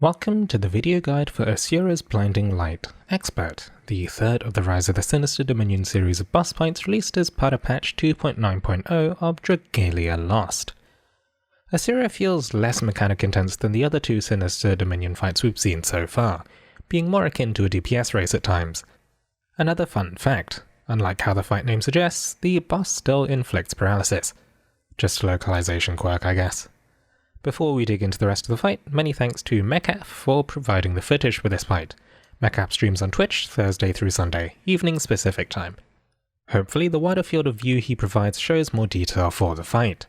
Welcome to the video guide for Asura's Blinding Light Expert, the third of the Rise of the Sinister Dominion series of boss fights released as part of patch 2.9.0 of Dragalia Lost. Asura feels less mechanic intense than the other two Sinister Dominion fights we've seen so far, being more akin to a DPS race at times. Another fun fact, unlike how the fight name suggests, the boss still inflicts paralysis. Just a localization quirk, I guess. Before we dig into the rest of the fight, many thanks to Mechaf for providing the footage for this fight. Mechaf streams on Twitch Thursday through Sunday, evening specific time. Hopefully the wider field of view he provides shows more detail for the fight.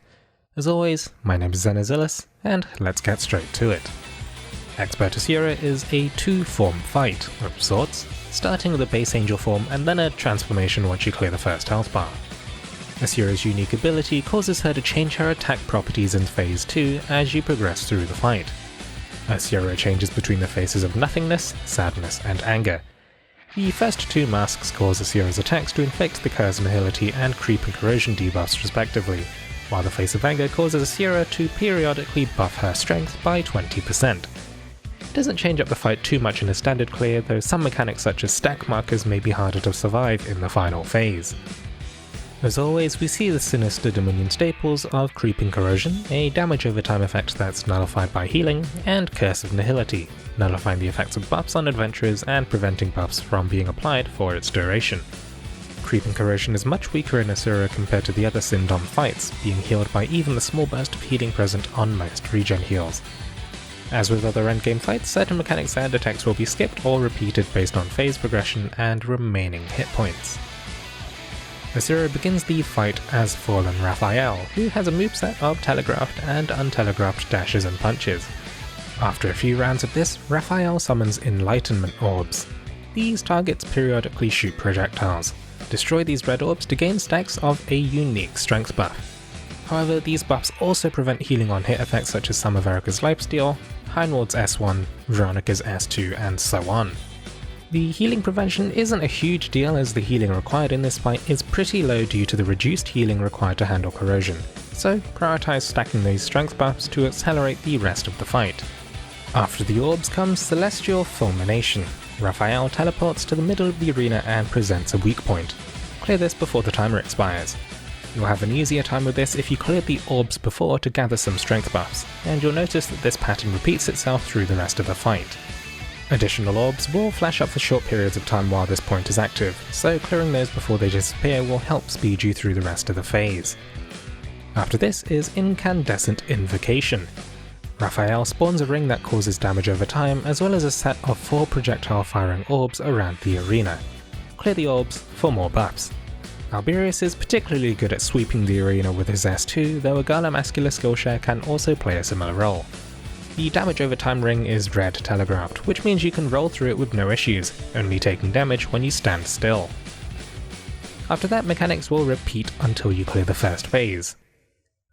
As always, my name is Zenazillus, and let's get straight to it. Expert Asura is a two-form fight of sorts, starting with a base angel form and then a transformation once you clear the first health bar. Asura's unique ability causes her to change her attack properties in Phase 2 as you progress through the fight. Asura changes between the faces of nothingness, sadness, and anger. The first two masks cause Asura's attacks to inflict the Curse Nihility and Creep and Corrosion debuffs respectively, while the face of anger causes Asura to periodically buff her strength by 20%. It doesn't change up the fight too much in a standard clear, though some mechanics such as stack markers may be harder to survive in the final phase. As always, we see the Sinister Dominion staples of Creeping Corrosion, a damage over time effect that's nullified by healing, and Curse of Nihility, nullifying the effects of buffs on adventurers and preventing buffs from being applied for its duration. Creeping Corrosion is much weaker in Asura compared to the other Sindom fights, being healed by even the small burst of healing present on most regen heals. As with other endgame fights, certain mechanics and attacks will be skipped or repeated based on phase progression and remaining hit points. Asura begins the fight as Fallen Raphael, who has a moveset of telegraphed and untelegraphed dashes and punches. After a few rounds of this, Raphael summons Enlightenment Orbs. These targets periodically shoot projectiles. Destroy these red orbs to gain stacks of a unique strength buff. However, these buffs also prevent healing on hit effects such as some of Erica's Lifesteal, Heinwald's S1, Veronica's S2, and so on. The healing prevention isn't a huge deal as the healing required in this fight is pretty low due to the reduced healing required to handle corrosion, so prioritize stacking these strength buffs to accelerate the rest of the fight. After the orbs comes Celestial Fulmination. Raphael teleports to the middle of the arena and presents a weak point. Clear this before the timer expires. You'll have an easier time with this if you cleared the orbs before to gather some strength buffs, and you'll notice that this pattern repeats itself through the rest of the fight. Additional orbs will flash up for short periods of time while this point is active, so clearing those before they disappear will help speed you through the rest of the phase. After this is Incandescent Invocation. Raphael spawns a ring that causes damage over time, as well as a set of 4 projectile firing orbs around the arena. Clear the orbs for more buffs. Alberius is particularly good at sweeping the arena with his S2, though a Gala Muscular Skillshare can also play a similar role. The damage over time ring is Dread Telegraphed, which means you can roll through it with no issues, only taking damage when you stand still. After that, mechanics will repeat until you clear the first phase.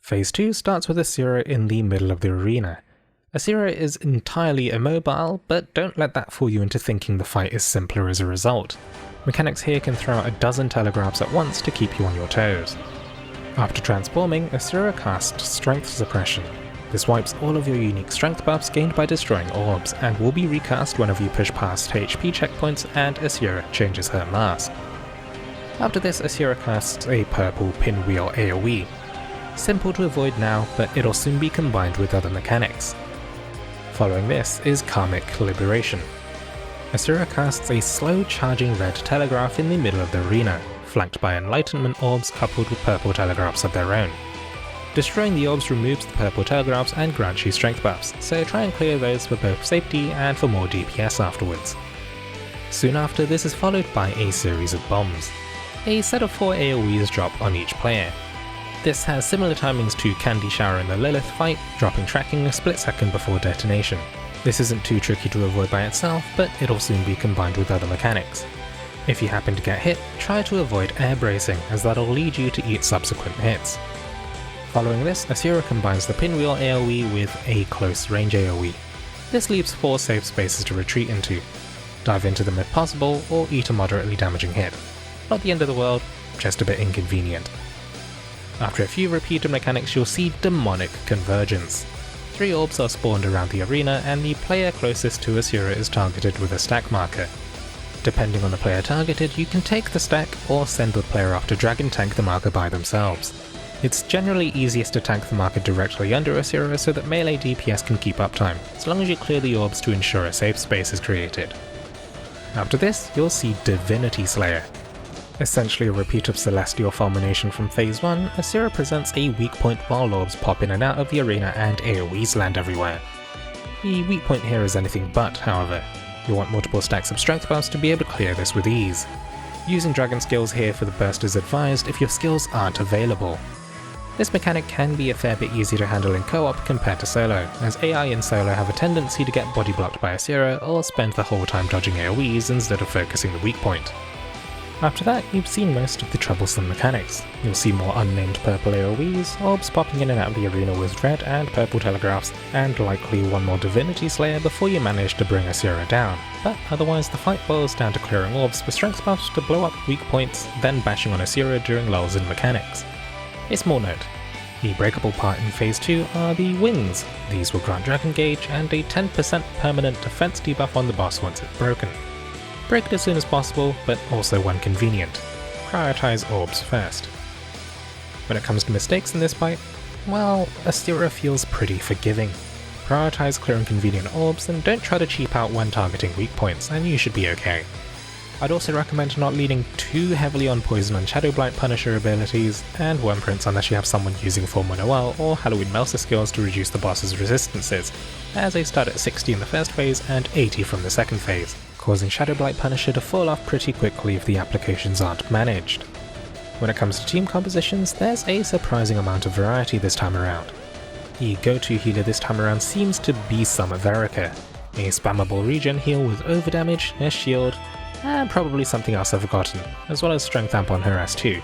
Phase 2 starts with Asura in the middle of the arena. Asura is entirely immobile, but don't let that fool you into thinking the fight is simpler as a result. Mechanics here can throw out a dozen telegraphs at once to keep you on your toes. After transforming, Asura casts Strength Suppression. This wipes all of your unique strength buffs gained by destroying orbs, and will be recast whenever you push past HP checkpoints and Asura changes her mask. After this, Asura casts a purple Pinwheel AoE. Simple to avoid now, but it'll soon be combined with other mechanics. Following this is Karmic Liberation. Asura casts a slow charging red telegraph in the middle of the arena, flanked by Enlightenment Orbs coupled with purple telegraphs of their own. Destroying the orbs removes the purple telegraphs and grants you strength buffs, so try and clear those for both safety and for more DPS afterwards. Soon after, this is followed by a series of bombs. A set of 4 AoEs drop on each player. This has similar timings to Candy Shower in the Lilith fight, dropping tracking a split second before detonation. This isn't too tricky to avoid by itself, but it'll soon be combined with other mechanics. If you happen to get hit, try to avoid air bracing, as that'll lead you to eat subsequent hits. Following this, Asura combines the Pinwheel AoE with a Close Range AoE. This leaves 4 safe spaces to retreat into. Dive into them if possible, or eat a moderately damaging hit. Not the end of the world, just a bit inconvenient. After a few repeated mechanics, you'll see Demonic Convergence. 3 orbs are spawned around the arena and the player closest to Asura is targeted with a stack marker. Depending on the player targeted, you can take the stack or send the player off to drag and tank the marker by themselves. It's generally easiest to tank the marker directly under Asura so that melee DPS can keep uptime, as long as you clear the orbs to ensure a safe space is created. After this, you'll see Divinity Slayer. Essentially a repeat of Celestial Fulmination from Phase 1, Asura presents a weak point while orbs pop in and out of the arena and AoEs land everywhere. The weak point here is anything but, however. You'll want multiple stacks of strength buffs to be able to clear this with ease. Using dragon skills here for the burst is advised if your skills aren't available. This mechanic can be a fair bit easier to handle in co-op compared to solo, as AI in solo have a tendency to get body blocked by Asura or spend the whole time dodging AoEs instead of focusing the weak point. After that, you've seen most of the troublesome mechanics. You'll see more unnamed purple AoEs, orbs popping in and out of the arena with red and purple telegraphs, and likely one more Divinity Slayer before you manage to bring Asura down, but otherwise the fight boils down to clearing orbs for strength buffs to blow up weak points, then bashing on Asura during lulls in mechanics. A small note. The breakable part in Phase 2 are the wings. These will grant Dragon Gauge and a 10% permanent defense debuff on the boss once it's broken. Break it as soon as possible, but also when convenient. Prioritize orbs first. When it comes to mistakes in this fight, well, Asura feels pretty forgiving. Prioritize clearing convenient orbs and don't try to cheap out when targeting weak points, and you should be okay. I'd also recommend not leaning too heavily on Poison and Shadow Blight Punisher abilities, and Wormprints unless you have someone using Full Noel or Halloween Melsa skills to reduce the boss's resistances, as they start at 60 in the first phase and 80 from the second phase, causing Shadow Blight Punisher to fall off pretty quickly if the applications aren't managed. When it comes to team compositions, there's a surprising amount of variety this time around. The go-to healer this time around seems to be Summer Verica, a spammable regen heal with overdamage, a shield, and probably something else I've forgotten, as well as Strength Amp on her ass too.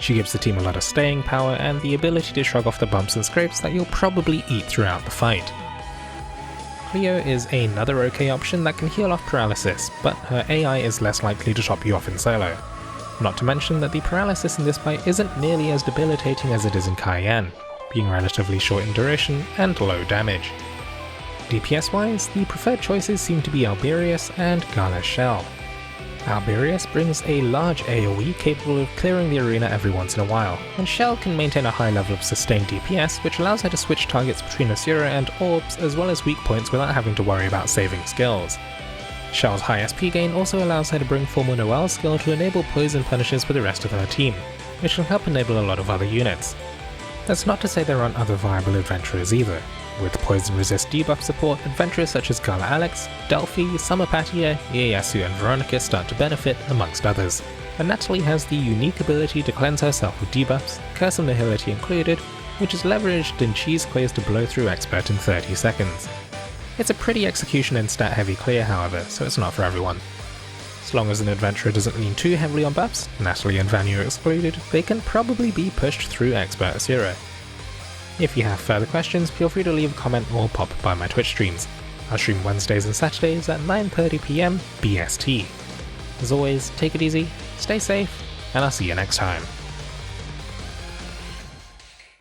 She gives the team a lot of staying power and the ability to shrug off the bumps and scrapes that you'll probably eat throughout the fight. Cleo is another okay option that can heal off paralysis, but her AI is less likely to top you off in solo. Not to mention that the paralysis in this fight isn't nearly as debilitating as it is in Cayenne, being relatively short in duration and low damage. DPS wise, the preferred choices seem to be Alberius and Gala's Shell. Alberius brings a large AoE capable of clearing the arena every once in a while, and Shell can maintain a high level of sustained DPS which allows her to switch targets between Asura and orbs as well as weak points without having to worry about saving skills. Shell's high SP gain also allows her to bring Full Noel's skill to enable poison punishes for the rest of her team, which will help enable a lot of other units. That's not to say there aren't other viable adventurers either. With poison resist debuff support, adventurers such as Gala Alex, Delphi, Summer Patia, Ieyasu and Veronica start to benefit, amongst others. And Natalie has the unique ability to cleanse herself with debuffs, Curse of Nihility included, which is leveraged in cheese clears to blow through Expert in 30 seconds. It's a pretty execution and stat heavy clear however, so it's not for everyone. As long as an adventurer doesn't lean too heavily on buffs, Natalie and Vanu excluded, they can probably be pushed through Expert Asura. If you have further questions, feel free to leave a comment or pop by my Twitch streams. I stream Wednesdays and Saturdays at 9:30 PM BST. As always, take it easy, stay safe, and I'll see you next time.